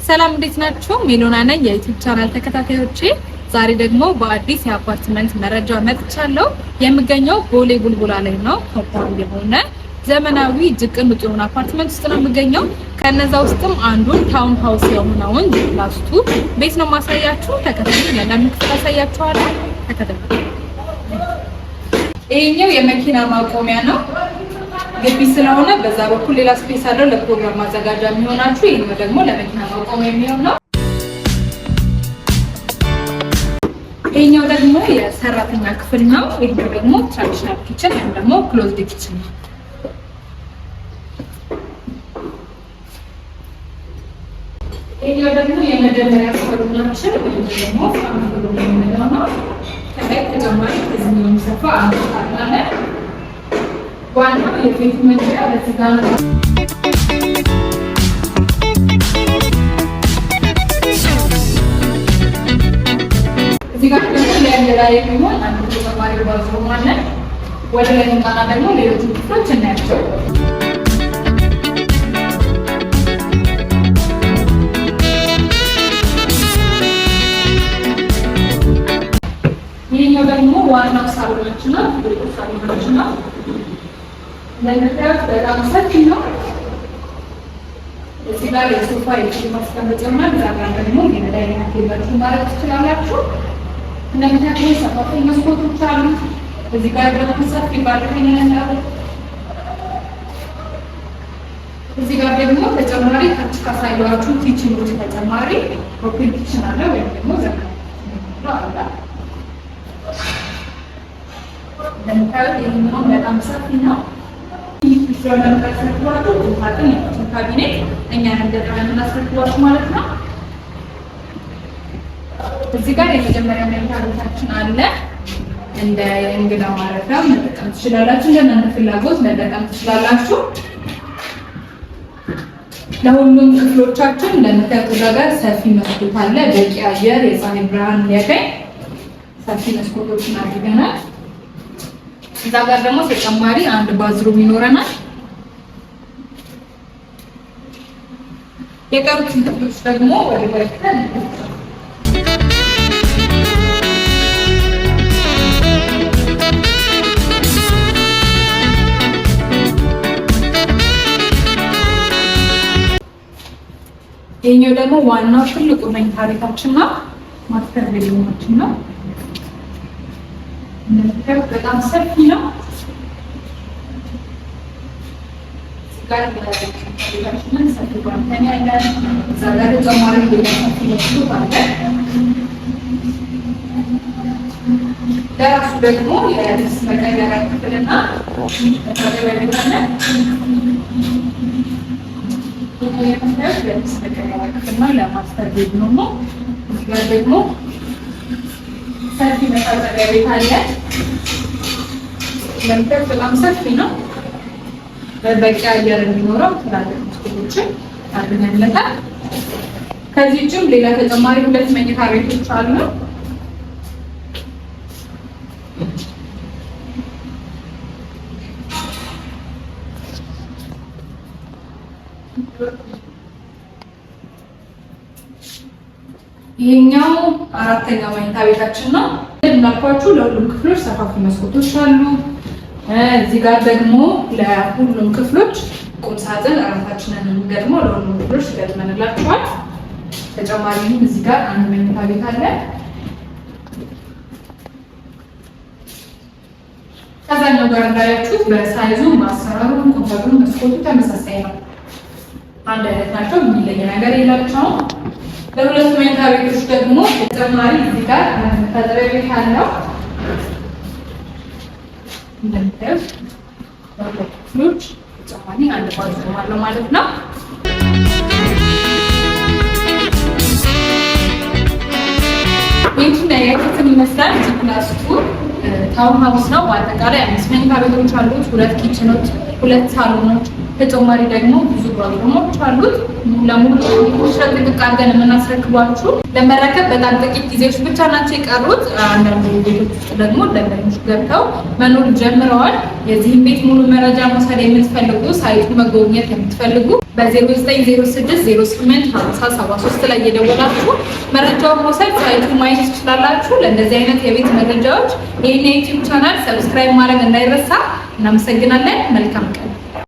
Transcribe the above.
ሰላም እንዴት ናችሁ? ሜሎና ነኝ የዩቲዩብ ቻናል ተከታታዮቼ። ዛሬ ደግሞ በአዲስ የአፓርትመንት መረጃ መጥቻለሁ። የምገኘው ቦሌ ቡልቡላ ላይ ነው። ኮምፓውንድ የሆነ ዘመናዊ እጅግ ጥሩ አፓርትመንት ውስጥ ነው የምገኘው። ከነዛ ውስጥም አንዱን ታውን ሃውስ የሆነውን ፕላስቱ ቤት ነው ማሳያችሁ። ተከታተሉኝ፣ ያለምን ክፍል አሳያችኋለሁ። ተከታተሉኝ። ይሄኛው የመኪና ማቆሚያ ነው። ግቢ ስለሆነ በዛ በኩል ሌላ ስፔስ አለው ለፕሮግራም ማዘጋጃ የሚሆናችሁ። ይሄኛው ደግሞ ለመኪና ማቆሚያ የሚሆን ነው። ይሄኛው ደግሞ የሰራተኛ ክፍል ነው። ይሄኛው ደግሞ ትራዲሽናል ኪችን ወይም ደግሞ ክሎዝድ ኪችን ነው። ይሄኛው ደግሞ የመጀመሪያ ክፍላችን ወይም ደግሞ ፋሚሊ የምንለው ነው። ከላይ ተጨማሪ ከዚህ የሚሰፋ አለ። ዋናው የቤት መግቢያ በዚህ ጋር ነው። እዚህ ጋር ደግሞ ለእንግዳ የሚሆን አንድ ተጨማሪ ባዝሩም አለ። ወደ ላይ እንጣና ደግሞ ሌሎች ክፍሎች እናያቸው። ይሄኛው ደግሞ ዋናው ሳሎናችን ነው። ሳሎናችን ነው ለምታዩት በጣም ሰፊ ነው። እዚህ ጋር የሶፋ የቲቪ ማስቀመጫና እዛ ጋር ደግሞ የመዳይና ቴብላችሁ ማለት ትችላላችሁ። እንደምታዩት ሰፋፊ መስኮቶች አሉ። እዚህ ጋር ደግሞ ሰፊ ባልኮኒ ነው። እዚህ ጋር ደግሞ ተጨማሪ ታች ካሳያችሁ ኪችኖች ተጨማሪ ኦፕን ኪችን አለ ወይም ደግሞ ዘመናዊ አለ። እንደምታዩት ይሄኛው በጣም ሰፊ ነው። ካቢኔት እኛን እንደጠረን እናስረክባችሁ ማለት ነው። እዚህ ጋር የመጀመሪያ መኝታ ቤታችን አለ። እንደ እንግዳ ማረፊያ መጠቀም ትችላላችሁ። እንደናንተ ፍላጎት መጠቀም ትችላላችሁ። ለሁሉም ክፍሎቻችን እንደምታዩት ጋር ሰፊ መስኮት አለ። በቂ አየር የፀሐይ ብርሃን እንዲያገኝ ሰፊ መስኮቶችን አድርገናል። እዛ ጋር ደግሞ ተጨማሪ አንድ ባዝሩም ይኖረናል። የቀሩት ክፍሎች ደግሞ ወደ ወርተን ይሄኛው ደግሞ ዋናው ትልቁ መኝታ ቤታችን ነው። ማስተር ቤድሩማችን ነው። እንደምታዩት በጣም ሰፊ ነው። ጋር ቤታችንን ሰፊ ባንተን ያለ እዛ ጋር ተጨማሪ ሌላ ሰፊ መስኮት አለ። ለራሱ ደግሞ የልብስ መቀየሪያ ክፍልና መታጠቢያ ቤት አለ። የምታዩት የልብስ መቀየሪያ ክፍል ነው። ለማስተር ቤድሩም ነው። እዚህ ጋር ደግሞ ሰፊ መታጠቢያ ቤት አለ። ለምታዩት በጣም ሰፊ ነው። በቂ አየር እንዲኖረው ትላልቅ መስኮቶችን አድርገንለታል። ከዚህ ውጭም ሌላ ተጨማሪ 2 መኝታ ቤቶች አሉ። ይሄኛው 4ኛው መኝታ ቤታችን ነው። እንዳልኳችሁ ለሁሉም ክፍሎች ሰፋፊ መስኮቶች አሉ። እዚህ ጋር ደግሞ ለሁሉም ክፍሎች ቁም ሳጥን ራሳችንን የምንገጥመው ለሁሉም ክፍሎች ገጥመንላችኋል። ተጨማሪም እዚህ ጋር አንድ መኝታ ቤት አለ። ከዛኛው ጋር እንዳያችሁት በሳይዙ ማሰራሩ ቁም ሳጥኑ መስኮቱ ተመሳሳይ ነው። አንድ አይነት ናቸው። የሚለይ ነገር የላቸውም። ለሁለት መኝታ ቤቶች ደግሞ ተጨማሪ እዚህ ጋር መታጠቢያ ቤት አለው። እንደምታዩት ለሁለት ክፍሎች ተጨማሪ አንድ ባዝሩም አለው ማለት ነው። ቤቱን ያያችሁትን ይመስላል። ፕላስቱ ታውን ሃውስ ነው። በአጠቃላይ 5 መኝታ ቤቶች አሉት፣ 2 ኪችኖች፣ 2 ሳሎኖች፣ ተጨማሪ ደግሞ ብዙ ፕሮግራሞች አሉት። ለሙሉ ሸጥ ተቃርገን የምናስረክባችሁ ለመረከብ በጣም ጥቂት ጊዜዎች ብቻ ናቸው የቀሩት። አንዳንድ ቤቶች ውስጥ ደግሞ ደንበኞች ገብተው መኖር ጀምረዋል። የዚህን ቤት ሙሉ መረጃ መውሰድ የምትፈልጉ ሳይቱ መጎብኘት የምትፈልጉ በ0906085073 ላይ እየደወላችሁ መረጃውን መውሰድ ሳይቱ ማየት ትችላላችሁ። ለእንደዚህ አይነት የቤት መረጃዎች ይህን የዩቲዩብ ቻናል ሰብስክራይብ ማድረግ እንዳይረሳ። እናመሰግናለን። መልካም ቀን።